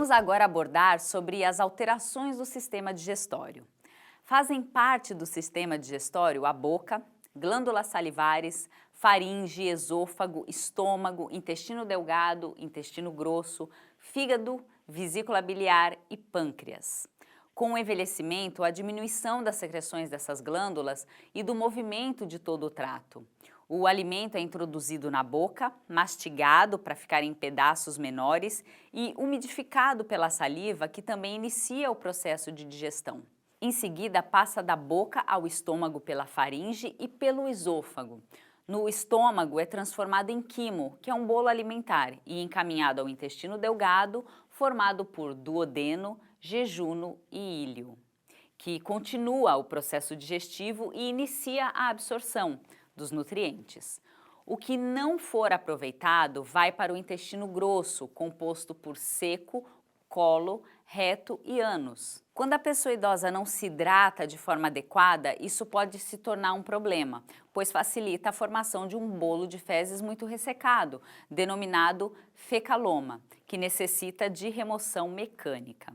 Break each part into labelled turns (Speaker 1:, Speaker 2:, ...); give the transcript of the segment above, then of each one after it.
Speaker 1: Vamos agora abordar sobre as alterações do sistema digestório. Fazem parte do sistema digestório a boca, glândulas salivares, faringe, esôfago, estômago, intestino delgado, intestino grosso, fígado, vesícula biliar e pâncreas. Com o envelhecimento, a diminuição das secreções dessas glândulas e do movimento de todo o trato. O alimento é introduzido na boca, mastigado para ficar em pedaços menores e umidificado pela saliva, que também inicia o processo de digestão. Em seguida, passa da boca ao estômago pela faringe e pelo esôfago. No estômago é transformado em quimo, que é um bolo alimentar, e encaminhado ao intestino delgado, formado por duodeno, jejuno e íleo, que continua o processo digestivo e inicia a absorção dos nutrientes. O que não for aproveitado vai para o intestino grosso, composto por seco, colo, reto e ânus. Quando a pessoa idosa não se hidrata de forma adequada, isso pode se tornar um problema, pois facilita a formação de um bolo de fezes muito ressecado, denominado fecaloma, que necessita de remoção mecânica.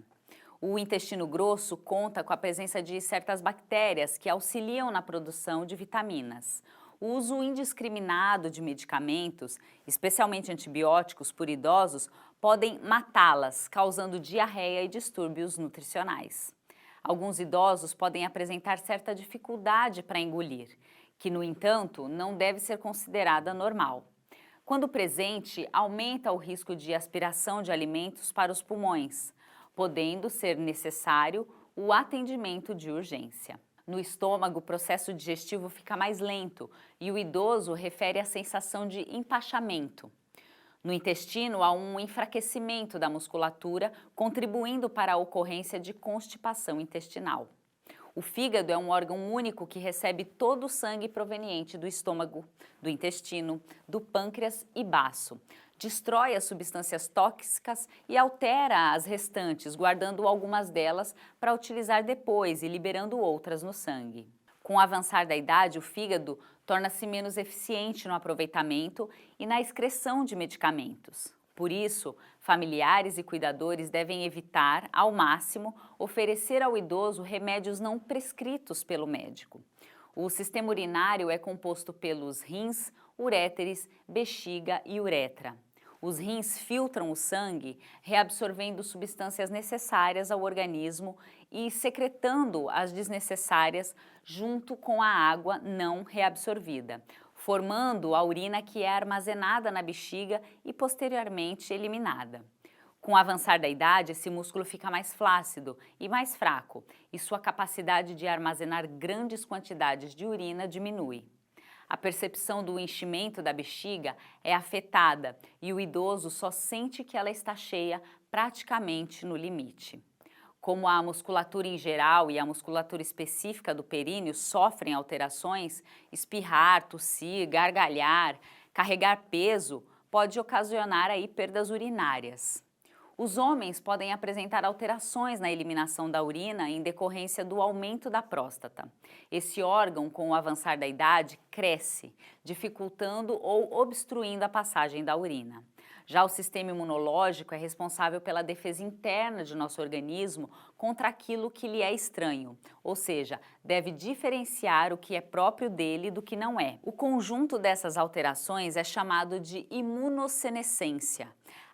Speaker 1: O intestino grosso conta com a presença de certas bactérias que auxiliam na produção de vitaminas. O uso indiscriminado de medicamentos, especialmente antibióticos, por idosos, podem matá-las, causando diarreia e distúrbios nutricionais. Alguns idosos podem apresentar certa dificuldade para engolir, que, no entanto, não deve ser considerada normal. Quando presente, aumenta o risco de aspiração de alimentos para os pulmões, podendo ser necessário o atendimento de urgência. No estômago, o processo digestivo fica mais lento e o idoso refere a sensação de empachamento. No intestino, há um enfraquecimento da musculatura, contribuindo para a ocorrência de constipação intestinal. O fígado é um órgão único que recebe todo o sangue proveniente do estômago, do intestino, do pâncreas e baço. Destrói as substâncias tóxicas e altera as restantes, guardando algumas delas para utilizar depois e liberando outras no sangue. Com o avançar da idade, o fígado torna-se menos eficiente no aproveitamento e na excreção de medicamentos. Por isso, familiares e cuidadores devem evitar, ao máximo, oferecer ao idoso remédios não prescritos pelo médico. O sistema urinário é composto pelos rins, uréteres, bexiga e uretra. Os rins filtram o sangue, reabsorvendo substâncias necessárias ao organismo e secretando as desnecessárias junto com a água não reabsorvida, formando a urina que é armazenada na bexiga e posteriormente eliminada. Com o avançar da idade, esse músculo fica mais flácido e mais fraco, e sua capacidade de armazenar grandes quantidades de urina diminui. A percepção do enchimento da bexiga é afetada e o idoso só sente que ela está cheia praticamente no limite. Como a musculatura em geral e a musculatura específica do períneo sofrem alterações, espirrar, tossir, gargalhar, carregar peso pode ocasionar aí perdas urinárias. Os homens podem apresentar alterações na eliminação da urina em decorrência do aumento da próstata. Esse órgão, com o avançar da idade, cresce, dificultando ou obstruindo a passagem da urina. Já o sistema imunológico é responsável pela defesa interna de nosso organismo contra aquilo que lhe é estranho, ou seja, deve diferenciar o que é próprio dele do que não é. O conjunto dessas alterações é chamado de imunossenescência.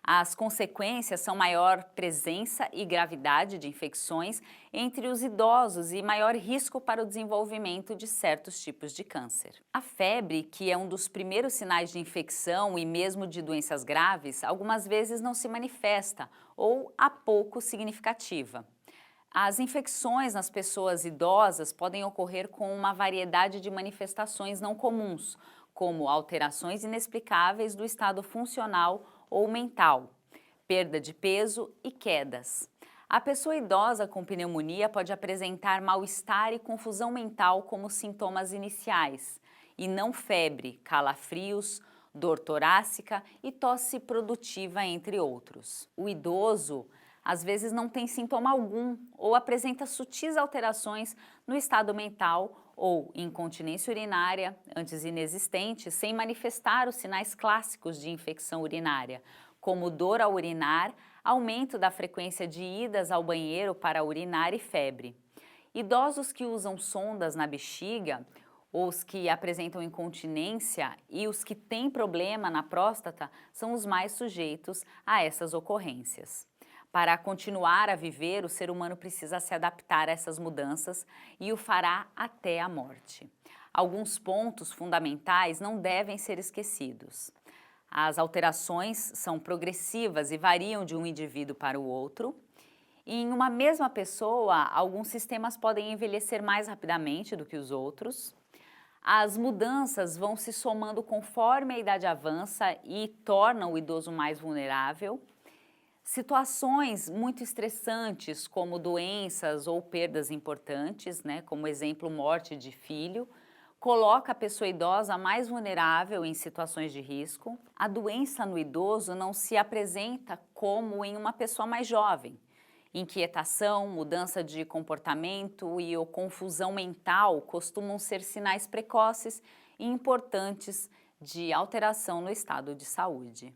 Speaker 1: As consequências são maior presença e gravidade de infecções entre os idosos e maior risco para o desenvolvimento de certos tipos de câncer. A febre, que é um dos primeiros sinais de infecção e mesmo de doenças graves, algumas vezes não se manifesta ou há pouco significativa. As infecções nas pessoas idosas podem ocorrer com uma variedade de manifestações não comuns, como alterações inexplicáveis do estado funcional ou mental, perda de peso e quedas. A pessoa idosa com pneumonia pode apresentar mal-estar e confusão mental como sintomas iniciais, e não febre, calafrios, dor torácica e tosse produtiva, entre outros. O idoso às vezes não tem sintoma algum ou apresenta sutis alterações no estado mental ou incontinência urinária, antes inexistente, sem manifestar os sinais clássicos de infecção urinária, como dor ao urinar, aumento da frequência de idas ao banheiro para urinar e febre. Idosos que usam sondas na bexiga, os que apresentam incontinência e os que têm problema na próstata são os mais sujeitos a essas ocorrências. Para continuar a viver, o ser humano precisa se adaptar a essas mudanças e o fará até a morte. Alguns pontos fundamentais não devem ser esquecidos. As alterações são progressivas e variam de um indivíduo para o outro. Em uma mesma pessoa, alguns sistemas podem envelhecer mais rapidamente do que os outros. As mudanças vão se somando conforme a idade avança e tornam o idoso mais vulnerável. Situações muito estressantes, como doenças ou perdas importantes, como exemplo, morte de filho, coloca a pessoa idosa mais vulnerável em situações de risco. A doença no idoso não se apresenta como em uma pessoa mais jovem. Inquietação, mudança de comportamento ou confusão mental costumam ser sinais precoces e importantes de alteração no estado de saúde.